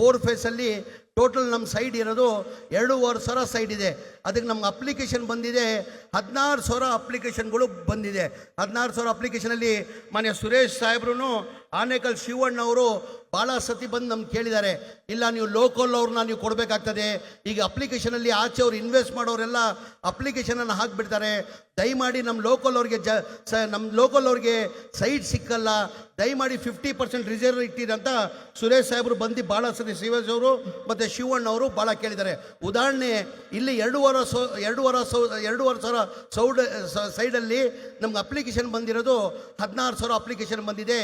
4 ಫೇಸಲ್ಲಿ total ನಮ್ಮ side ಇರೋದು 2,500 side ಇದೆ. ಅದಕ್ಕೆ ನಮ್ಗೆ ಅಪ್ಲಿಕೇಶನ್ ಬಂದಿದೆ 16,000 ಅಪ್ಲಿಕೇಶನ್ಗಳು ಬಂದಿದೆ. 16,000 ಅಪ್ಲಿಕೇಶನಲ್ಲಿ ಮಾನ್ಯ ಸುರೇಶ್ ಸಾಹೇಬ್ರು ಆನೇಕಲ್ ಶಿವಣ್ಣವರು ಭಾಳ ಸತಿ ಬಂದು ನಮ್ಗೆ ಕೇಳಿದ್ದಾರೆ, ಇಲ್ಲ ನೀವು ಲೋಕಲ್ ಅವ್ರನ್ನ ನೀವು ಕೊಡಬೇಕಾಗ್ತದೆ. ಈಗ ಅಪ್ಲಿಕೇಶನಲ್ಲಿ ಆಚೆ ಅವ್ರು ಇನ್ವೆಸ್ಟ್ ಮಾಡೋರೆಲ್ಲ ಅಪ್ಲಿಕೇಶನನ್ನು ಹಾಕಿಬಿಡ್ತಾರೆ. ದಯಮಾಡಿ ನಮ್ಮ ಲೋಕಲ್ ಅವ್ರಿಗೆ ಸೈಟ್ ಸಿಕ್ಕಲ್ಲ, ದಯಮಾಡಿ 50% ರಿಸರ್ವ್ ಇಟ್ಟಿರಿ ಅಂತ ಸುರೇಶ್ ಸಾಹೇಬರು ಬಂದು ಭಾಳ ಸತಿ ಶ್ರೀವಾಸ್ ಅವರು ಮತ್ತು ಶಿವಣ್ಣವರು ಭಾಳ ಕೇಳಿದ್ದಾರೆ. ಉದಾಹರಣೆ ಇಲ್ಲಿ 2,500 ಸೈಡಲ್ಲಿ ನಮ್ಗೆ ಅಪ್ಲಿಕೇಶನ್ ಬಂದಿರೋದು 16,000 ಅಪ್ಲಿಕೇಶನ್ ಬಂದಿದೆ.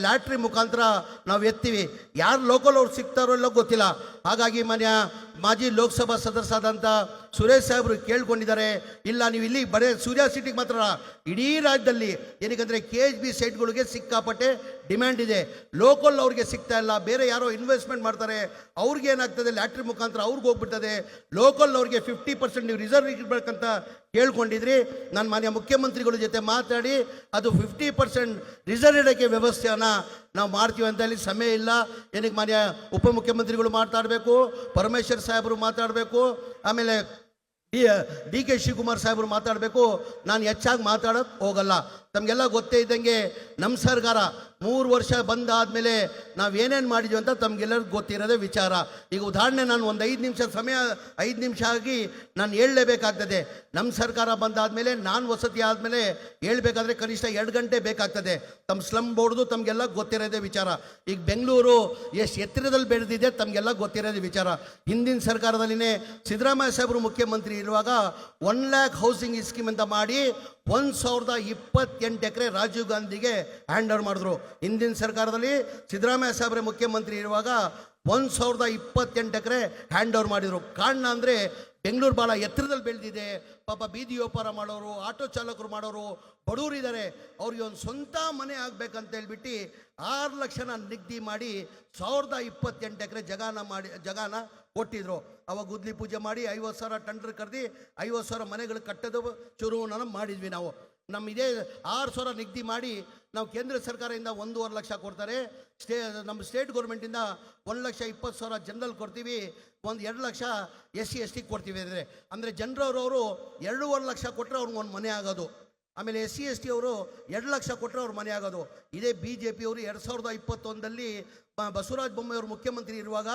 ಲ್ಯಾಟ್ರಿ ಮುಖಾಂತರ ನಾವು ಎತ್ತೀವಿ. ಯಾರು ಲೋಕಲ್ ಅವ್ರು ಸಿಗ್ತಾರೋ ಇಲ್ಲ ಗೊತ್ತಿಲ್ಲ. ಹಾಗಾಗಿ ಮಾಜಿ ಲೋಕಸಭಾ ಸದಸ್ಯರಾದಂಥ ಸುರೇಶ್ ಸಾಹೇಬರು ಕೇಳ್ಕೊಂಡಿದ್ದಾರೆ, ಇಲ್ಲ ನೀವು ಇಲ್ಲಿ ಬರೀ ಸೂರ್ಯ ಸಿಟಿಗೆ ಮಾತ್ರ ಇಡೀ ರಾಜ್ಯದಲ್ಲಿ ಏನಕ್ಕಂದರೆ KHB ಸೈಟ್ಗಳಿಗೆ ಸಿಕ್ಕಾಪಟ್ಟೆ ಡಿಮ್ಯಾಂಡ್ ಇದೆ. ಲೋಕಲ್ ಅವ್ರಿಗೆ ಸಿಗ್ತಾ ಇಲ್ಲ, ಬೇರೆ ಯಾರೋ ಇನ್ವೆಸ್ಟ್ಮೆಂಟ್ ಮಾಡ್ತಾರೆ, ಅವ್ರಿಗೆ ಏನಾಗ್ತದೆ ಲ್ಯಾಟ್ರಿ ಮುಖಾಂತರ ಅವ್ರಿಗೆ ಹೋಗ್ಬಿಡ್ತದೆ. ಲೋಕಲ್ ಅವ್ರಿಗೆ 50% ನೀವು ರಿಸರ್ವ್ ಇರಬೇಕಂತ ಕೇಳ್ಕೊಂಡಿದ್ರಿ. ನಾನು ಮಾನ್ಯ ಮುಖ್ಯಮಂತ್ರಿಗಳ ಜೊತೆ ಮಾತಾಡಿ ಅದು 50% ರಿಸರ್ವ್ ಇಡೋಕ್ಕೆ ವ್ಯವಸ್ಥೆಯನ್ನು ನಾವು ಮಾಡ್ತೀವಿ ಅಂತ ಹೇಳಿ ಸಮಯ ಇಲ್ಲ. ಏನಕ್ಕೆ ಮಾನ್ಯ ಉಪಮುಖ್ಯಮಂತ್ರಿಗಳು ಮಾತಾಡಬೇಕು, ಪರಮೇಶ್ವರ್ ಸಾಹೇಬರು ಮಾತಾಡಬೇಕು, ಆಮೇಲೆ DK ಶಿವಕುಮಾರ್ ಸಾಹೇಬರು ಮಾತಾಡಬೇಕು. ನಾನು ಹೆಚ್ಚಾಗಿ ಮಾತಾಡೋಕ್ಕೆ ಹೋಗಲ್ಲ. ತಮಗೆಲ್ಲ ಗೊತ್ತೇ ಇದ್ದಂಗೆ ನಮ್ಮ ಸರ್ಕಾರ 3 ವರ್ಷ ಬಂದಾದಮೇಲೆ ನಾವೇನೇನು ಮಾಡಿದ್ವಿ ಅಂತ ತಮಗೆಲ್ಲರಿಗೂ ಗೊತ್ತಿರೋದೇ ವಿಚಾರ. ಈಗ ಉದಾಹರಣೆ ನಾನು ಒಂದು 5 ನಿಮಿಷ ಸಮಯ 5 ನಿಮಿಷ ಆಗಿ ನಾನು ಹೇಳಲೇಬೇಕಾಗ್ತದೆ. ನಮ್ಮ ಸರ್ಕಾರ ಬಂದಾದಮೇಲೆ ನಾನು ವಸತಿ ಆದಮೇಲೆ ಹೇಳ್ಬೇಕಾದ್ರೆ ಕನಿಷ್ಠ 2 ಗಂಟೆ ಬೇಕಾಗ್ತದೆ. ತಮ್ಮ ಸ್ಲಮ್ ಬೋರ್ಡ್ದು ತಮಗೆಲ್ಲ ಗೊತ್ತಿರೋದೇ ವಿಚಾರ. ಈಗ ಬೆಂಗಳೂರು ಎಷ್ಟು ಎತ್ತರದಲ್ಲಿ ಬೆಳೆದಿದೆ ತಮಗೆಲ್ಲ ಗೊತ್ತಿರೋದೇ ವಿಚಾರ. ಹಿಂದಿನ ಸರ್ಕಾರದಲ್ಲಿನೇ ಸಿದ್ದರಾಮಯ್ಯ ಸಾಹೇಬರು ಮುಖ್ಯಮಂತ್ರಿ ಇರುವಾಗ 1 lakh ಹೌಸಿಂಗ್ ಸ್ಕೀಮ್ ಅಂತ ಮಾಡಿ 1,028 ಎಕರೆ ರಾಜೀವ್ ಗಾಂಧಿಗೆ ಹ್ಯಾಂಡ್ ಓವರ್ ಮಾಡಿದ್ರು. ಹಿಂದಿನ ಸರ್ಕಾರದಲ್ಲಿ ಸಿದ್ದರಾಮಯ್ಯ ಸಾಹೇಬ್ರೆ ಮುಖ್ಯಮಂತ್ರಿ ಇರುವಾಗ 1,028 ಎಕರೆ ಹ್ಯಾಂಡ್ ಓವರ್ ಮಾಡಿದರು. ಕಾರಣ ಅಂದರೆ ಬೆಂಗಳೂರು ಭಾಳ ಎತ್ತರದಲ್ಲಿ ಬೆಳೆದಿದೆ. ಪಾಪ ಬೀದಿ ವ್ಯಾಪಾರ ಮಾಡೋರು, ಆಟೋ ಚಾಲಕರು ಮಾಡೋರು, ಬಡವರಿದ್ದಾರೆ, ಅವ್ರಿಗೆ ಒಂದು ಸ್ವಂತ ಮನೆ ಆಗಬೇಕಂತ ಹೇಳ್ಬಿಟ್ಟು 6 ಲಕ್ಷನ ನಿಗದಿ ಮಾಡಿ 1,028 ಎಕರೆ ಜಗಾನ ಕೊಟ್ಟಿದ್ರು. ಅವಾಗ ಗುದ್ಲಿ ಪೂಜೆ ಮಾಡಿ 50,000 ಟೆಂಡರ್ ಕರೆದು 50,000 ಮನೆಗಳು ಕಟ್ಟೋದು ಶುರುವನ್ನು ಮಾಡಿದ್ವಿ ನಾವು. ನಮ್ಮ ಇದೇ 6,000 ನಿಗದಿ ಮಾಡಿ ನಾವು ಕೇಂದ್ರ ಸರ್ಕಾರದಿಂದ 1.5 ಲಕ್ಷ ಕೊಡ್ತಾರೆ. ನಮ್ಮ ಸ್ಟೇಟ್ ಗೌರ್ಮೆಂಟಿಂದ 1,20,000 ಜನರಲ್ ಕೊಡ್ತೀವಿ, 2 ಲಕ್ಷ SC/ST ಕೊಡ್ತೀವಿ. ಅಂದರೆ ಜನರವರು 2.5 ಲಕ್ಷ ಕೊಟ್ಟರೆ ಅವ್ರಿಗೆ ಒಂದು ಮನೆ ಆಗೋದು. ಆಮೇಲೆ SC/ST ಅವರು 2 ಲಕ್ಷ ಕೊಟ್ಟರೆ ಅವ್ರ ಮನೆ ಆಗೋದು. ಇದೇ BJP ಅವರು 2021ರಲ್ಲಿ ಬಸವರಾಜ ಬೊಮ್ಮಾಯಿಯವರು ಮುಖ್ಯಮಂತ್ರಿ ಇರುವಾಗ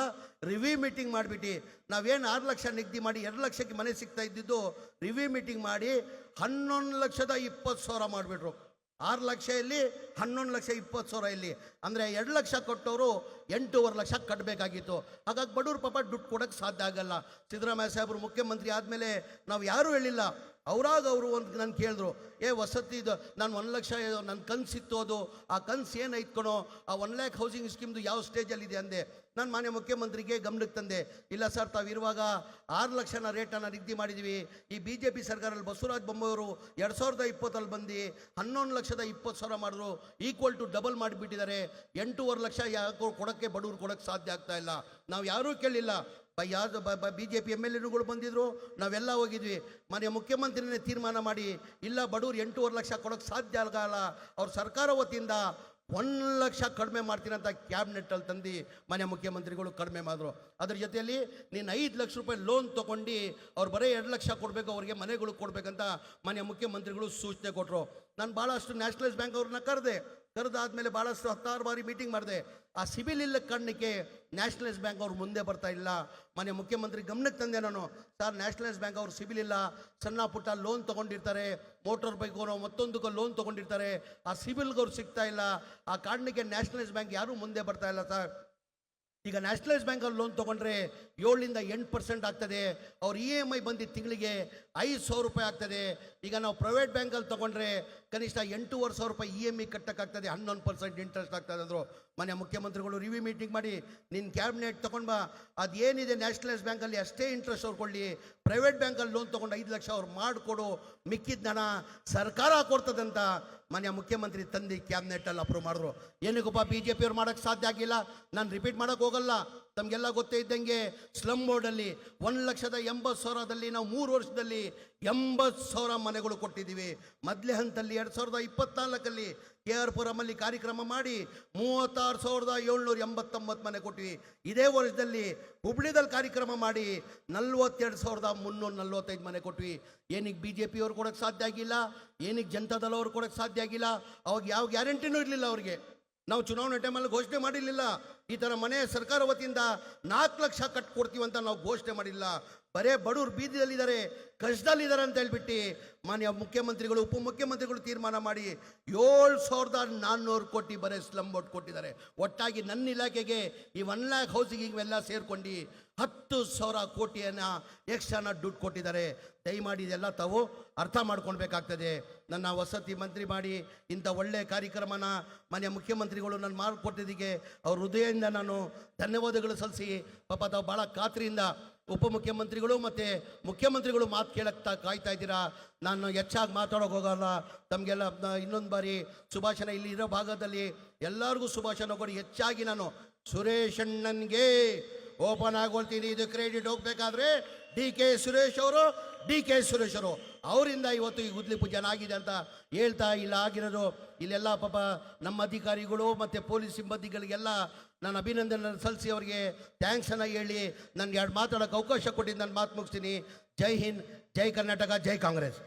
ರಿವ್ಯೂ ಮೀಟಿಂಗ್ ಮಾಡಿಬಿಟ್ಟು ನಾವೇನು 6 ಲಕ್ಷ ನಿಗದಿ ಮಾಡಿ 2 ಲಕ್ಷಕ್ಕೆ ಮನೆ ಸಿಗ್ತಾ ಇದ್ದಿದ್ದು ರಿವ್ಯೂ ಮೀಟಿಂಗ್ ಮಾಡಿ 11,20,000 ಮಾಡಿಬಿಟ್ರು. 6 ಲಕ್ಷ ಇಲ್ಲಿ, 11,20,000 ಇಲ್ಲಿ. ಅಂದರೆ 2 ಲಕ್ಷ ಕೊಟ್ಟವರು 8.5 ಲಕ್ಷ ಕಟ್ಟಬೇಕಾಗಿತ್ತು. ಹಾಗಾಗಿ ಬಡವ್ರ ಪಾಪ ದುಡ್ಡು ಕೊಡೋಕ್ಕೆ ಸಾಧ್ಯ ಆಗಲ್ಲ. ಸಿದ್ದರಾಮಯ್ಯ ಸಾಹೇಬರು ಮುಖ್ಯಮಂತ್ರಿ ಆದಮೇಲೆ ನಾವು ಯಾರೂ ಹೇಳಿಲ್ಲ. ಅವರು ಒಂದು ನಾನು ಕೇಳಿದ್ರು, ವಸತಿದು ನಾನು 1 ಲಕ್ಷ ನನ್ನ ಕನಸಿತ್ತು, ಅದು ಆ ಕನಸು ಏನು ಐತ್ಕೊಳೋ, ಆ 1 lakh ಹೌಸಿಂಗ್ ಸ್ಕೀಮ್ದು ಯಾವ ಸ್ಟೇಜಲ್ಲಿದೆ ಅಂದೆ. ನಾನು ಮಾನ್ಯ ಮುಖ್ಯಮಂತ್ರಿಗೆ ಗಮನಕ್ಕೆ ತಂದೆ, ಇಲ್ಲ ಸರ್ ತಾವಿರುವಾಗ 6 ಲಕ್ಷನ ರೇಟನ್ನು ನಿಗದಿ ಮಾಡಿದ್ವಿ. ಈ BJP ಸರ್ಕಾರದಲ್ಲಿ ಬಸವರಾಜ ಬೊಮ್ಮಾಯಿಯವರು 2020ಅಲ್ಲಿ ಬಂದು 11,20,000 ಮಾಡಿದ್ರು, ಈಕ್ವಲ್ ಟು ಡಬಲ್ ಮಾಡಿಬಿಟ್ಟಿದ್ದಾರೆ. 8.5 ಲಕ್ಷ ಯಾಕೋ ಕೊಡೋಕ್ಕೆ ಬಡವ್ರು ಕೊಡೋಕ್ಕೆ ಸಾಧ್ಯ ಆಗ್ತಾ ಇಲ್ಲ. ನಾವು ಯಾರೂ ಕೇಳಿಲ್ಲ. ಯಾವುದು BJP MLAಗಳು ಬಂದಿದ್ರು, ನಾವೆಲ್ಲ ಹೋಗಿದ್ವಿ. ಮಾನ್ಯ ಮುಖ್ಯಮಂತ್ರಿನೇ ತೀರ್ಮಾನ ಮಾಡಿ, ಇಲ್ಲ ಬಡವ್ರು 8.5 ಲಕ್ಷ ಕೊಡೋಕ್ಕೆ ಸಾಧ್ಯ ಆಗಲ್ಲ, ಅವ್ರ ಸರ್ಕಾರ ವತಿಯಿಂದ 1 ಲಕ್ಷ ಕಡಿಮೆ ಮಾಡ್ತೀನಿ ಅಂತ ಕ್ಯಾಬಿನೆಟ್ಟಲ್ಲಿ ತಂದು ಮಾನ್ಯ ಮುಖ್ಯಮಂತ್ರಿಗಳು ಕಡಿಮೆ ಮಾಡಿದ್ರು. ಅದ್ರ ಜೊತೆಯಲ್ಲಿ ನೀನು 5 ಲಕ್ಷ ರೂಪಾಯಿ ಲೋನ್ ತೊಗೊಂಡು ಅವ್ರು ಬರೀ 2 ಲಕ್ಷ ಕೊಡಬೇಕು, ಅವ್ರಿಗೆ ಮನೆಗಳು ಕೊಡಬೇಕಂತ ಮಾನ್ಯ ಮುಖ್ಯಮಂತ್ರಿಗಳು ಸೂಚನೆ ಕೊಟ್ಟರು. ನಾನು ಭಾಳಷ್ಟು ನ್ಯಾಷನಲೈಸ್ ಬ್ಯಾಂಕ್ ಅವ್ರನ್ನ ಕರೆದಾದ್ಮೇಲೆ ಭಾಳಷ್ಟು 10 ಬಾರಿ ಮೀಟಿಂಗ್ ಮಾಡಿದೆ. ಆ ಸಿಬಿಲ್ ಇಲ್ಲ ಕಾರಣಕ್ಕೆ ನ್ಯಾಷನಲೈಸ್ ಬ್ಯಾಂಕ್ ಅವ್ರು ಮುಂದೆ ಬರ್ತಾ ಇಲ್ಲ. ಮಾನ್ಯ ಮುಖ್ಯಮಂತ್ರಿ ಗಮನಕ್ಕೆ ತಂದೆ ನಾನು, ಸರ್ ನ್ಯಾಷನಲೈಸ್ ಬ್ಯಾಂಕ್ ಅವ್ರು ಸಿಬಿಲ್ ಇಲ್ಲ, ಸಣ್ಣ ಪುಟ್ಟ ಲೋನ್ ತೊಗೊಂಡಿರ್ತಾರೆ, ಮೋಟರ್ ಬೈಕೋ ಮತ್ತೊಂದಕ್ಕೂ ಲೋನ್ ತೊಗೊಂಡಿರ್ತಾರೆ, ಆ ಸಿಬಿಲ್ಗೆ ಅವ್ರು ಸಿಗ್ತಾ ಇಲ್ಲ. ಆ ಕಾರಣಕ್ಕೆ ನ್ಯಾಷನಲೈಸ್ ಬ್ಯಾಂಕ್ ಯಾರೂ ಮುಂದೆ ಬರ್ತಾ ಇಲ್ಲ ಸರ್. ಈಗ ನ್ಯಾಷನಲೈಸ್ ಬ್ಯಾಂಕಲ್ಲಿ ಲೋನ್ ತೊಗೊಂಡ್ರೆ 7-8% ಆಗ್ತದೆ. ಅವ್ರ EMI ಬಂದು ತಿಂಗಳಿಗೆ 5,000 ರೂಪಾಯಿ ಆಗ್ತದೆ. ಈಗ ನಾವು ಪ್ರೈವೇಟ್ ಬ್ಯಾಂಕಲ್ಲಿ ತೊಗೊಂಡ್ರೆ ಕನಿಷ್ಠ 8,500 ರೂಪಾಯಿ EMI ಕಟ್ಟಕ್ಕಾಗ್ತದೆ, 11% ಇಂಟ್ರೆಸ್ಟ್ ಆಗ್ತದೆ ಅಂದರು. ಮಾನ್ಯ ಮುಖ್ಯಮಂತ್ರಿಗಳು ರಿವ್ಯೂ ಮೀಟಿಂಗ್ ಮಾಡಿ, ನಿನ್ನ ಕ್ಯಾಬಿನೆಟ್ ತೊಗೊಂಡು ಬಾ, ಅದೇನಿದೆ ನ್ಯಾಷನಲೈಸ್ ಬ್ಯಾಂಕಲ್ಲಿ ಅಷ್ಟೇ ಇಂಟ್ರೆಸ್ಟ್ ಅವ್ರು ಕೊಡಲಿ, ಪ್ರೈವೇಟ್ ಬ್ಯಾಂಕಲ್ಲಿ ಲೋನ್ ತೊಗೊಂಡು 5 ಲಕ್ಷ ಅವ್ರು ಮಾಡಿಕೊಡು, ಮಿಕ್ಕಿದ ಹಣ ಸರ್ಕಾರ ಕೊಡ್ತದಂತ ಮಾನ್ಯ ಮುಖ್ಯಮಂತ್ರಿ ತಂದು ಕ್ಯಾಬಿನೆಟ್ಟಲ್ಲಿ ಅಪ್ರೂವ್ ಮಾಡಿದ್ರು. ಏನಕ್ಕಪ್ಪ BJP ಅವ್ರು ಮಾಡೋಕ್ಕೆ ಸಾಧ್ಯ ಆಗಿಲ್ಲ. ನಾನು ರಿಪೀಟ್ ಮಾಡೋಕ್ಕೆ ಹೋಗಲ್ಲ. ತಮಗೆಲ್ಲ ಗೊತ್ತೇ ಇದ್ದಂಗೆ ಸ್ಲಮ್ ಬೋರ್ಡಲ್ಲಿ 1,80,000ದಲ್ಲಿ ನಾವು 3 ವರ್ಷದಲ್ಲಿ 80,000 ಮನೆಗಳು ಕೊಟ್ಟಿದ್ದೀವಿ. ಮೊದಲೇ ಹಂತದಲ್ಲಿ 2024ಅಲ್ಲಿ ಕೆ ಆರ್ ಪುರಮಲ್ಲಿ ಕಾರ್ಯಕ್ರಮ ಮಾಡಿ 36,789 ಮನೆ ಕೊಟ್ವಿ. ಇದೇ ವರ್ಷದಲ್ಲಿ ಹುಬ್ಳಿದಲ್ಲಿ ಕಾರ್ಯಕ್ರಮ ಮಾಡಿ 42,345 ಮನೆ ಕೊಟ್ವಿ. ಏನಕ್ಕೆ ಬಿ ಜೆ ಪಿಯವ್ರು ಕೊಡೋಕ್ಕೆ ಸಾಧ್ಯ ಆಗಿಲ್ಲ, ಏನಕ್ಕೆ ಜನತಾದಳ ಅವ್ರು ಕೊಡೋಕ್ಕೆ ಸಾಧ್ಯ ಆಗಿಲ್ಲ? ಅವಾಗ ಯಾವ ಗ್ಯಾರಂಟಿನೂ ಇರಲಿಲ್ಲ ಅವ್ರಿಗೆ. ನಾವು ಚುನಾವಣೆ ಟೈಮಲ್ಲಿ ಘೋಷಣೆ ಮಾಡಿರಲಿಲ್ಲ ಈ ಥರ ಮನೆ ಸರ್ಕಾರ ವತಿಯಿಂದ 4 ಲಕ್ಷ ಕಟ್ಕೊಡ್ತೀವಿ ಅಂತ ನಾವು ಘೋಷಣೆ ಮಾಡಿಲ್ಲ. ಬರೇ ಬಡವ್ರು ಬೀದಿಯಲ್ಲಿದ್ದಾರೆ, ಕಷ್ಟದಲ್ಲಿದ್ದಾರೆ ಅಂತ ಹೇಳ್ಬಿಟ್ಟು ಮಾನ್ಯ ಮುಖ್ಯಮಂತ್ರಿಗಳು ಉಪಮುಖ್ಯಮಂತ್ರಿಗಳು ತೀರ್ಮಾನ ಮಾಡಿ 7,400 ಕೋಟಿ ಬರೇ ಸ್ಲಮ್ ಬೋರ್ಡ್ ಕೊಟ್ಟಿದ್ದಾರೆ. ಒಟ್ಟಾಗಿ ನನ್ನ ಇಲಾಖೆಗೆ ಈ 1 ಲ್ಯಾಕ್ ಹೌಸಿಗೆ ಇವೆಲ್ಲ ಸೇರ್ಕೊಂಡು 10,000 ಕೋಟಿಯನ್ನು ಎಕ್ಸ್ಟ್ರಾನ ದುಡ್ಡು ಕೊಟ್ಟಿದ್ದಾರೆ. ದಯಮಾಡಿ ಇದೆಲ್ಲ ತಾವು ಅರ್ಥ ಮಾಡ್ಕೊಳ್ಬೇಕಾಗ್ತದೆ. ನನ್ನ ವಸತಿ ಮಂತ್ರಿ ಮಾಡಿ ಇಂಥ ಒಳ್ಳೆ ಕಾರ್ಯಕ್ರಮನ ಮಾನ್ಯ ಮುಖ್ಯಮಂತ್ರಿಗಳು ನಾನು ಮಾಡಿಕೊಟ್ಟಿದ್ದಕ್ಕೆ ಅವ್ರ ಹೃದಯದಿಂದ ನಾನು ಧನ್ಯವಾದಗಳು ಸಲ್ಲಿಸಿ, ಪಾಪ ತಾವು ಭಾಳ ಖಾತ್ರಿಯಿಂದ ಉಪಮುಖ್ಯಮಂತ್ರಿಗಳು ಮತ್ತು ಮುಖ್ಯಮಂತ್ರಿಗಳು ಮಾತು ಕೇಳಕ್ಕೆ ಕಾಯ್ತಾ ಇದ್ದೀರಾ. ನಾನು ಹೆಚ್ಚಾಗಿ ಮಾತಾಡೋಕೆ ಹೋಗಲ್ಲ. ತಮಗೆಲ್ಲ ಇನ್ನೊಂದು ಬಾರಿ ಸುಭಾಷಣ ಇಲ್ಲಿ ಇರೋ ಭಾಗದಲ್ಲಿ ಎಲ್ಲರಿಗೂ ಸುಭಾಷಣ ಕೊಡಿ. ಹೆಚ್ಚಾಗಿ ನಾನು ಸುರೇಶ್ ಅಣ್ಣನಿಗೆ ಓಪನ್ ಆಗೋಳ್ತೀನಿ. ಇದು ಕ್ರೆಡಿಟ್ ಹೋಗ್ಬೇಕಾದ್ರೆ ಡಿ ಕೆ ಸುರೇಶ್ ಅವರು ಅವರಿಂದ ಇವತ್ತು ಈ ಗುದ್ಲಿ ಪೂಜೆ ಆಗಿದೆ ಅಂತ ಹೇಳ್ತಾ ಇಲ್ಲ ಆಗಿರೋದು. ಇಲ್ಲೆಲ್ಲ ಪಾಪ ನಮ್ಮ ಅಧಿಕಾರಿಗಳು ಮತ್ತು ಪೊಲೀಸ್ ಸಿಬ್ಬಂದಿಗಳಿಗೆಲ್ಲ ನಾನು ಅಭಿನಂದನೆ ಸಲ್ಲಿಸಿ ಅವರಿಗೆ ಥ್ಯಾಂಕ್ಸನ್ನು ಹೇಳಿ ನನಗೆ 2 ಮಾತಾಡೋಕ್ಕೆ ಅವಕಾಶ ಕೊಟ್ಟಿದ್ದು ನಾನು ಮಾತು ಮುಗಿಸ್ತೀನಿ. ಜೈ ಹಿಂದ್, ಜೈ ಕರ್ನಾಟಕ, ಜೈ ಕಾಂಗ್ರೆಸ್.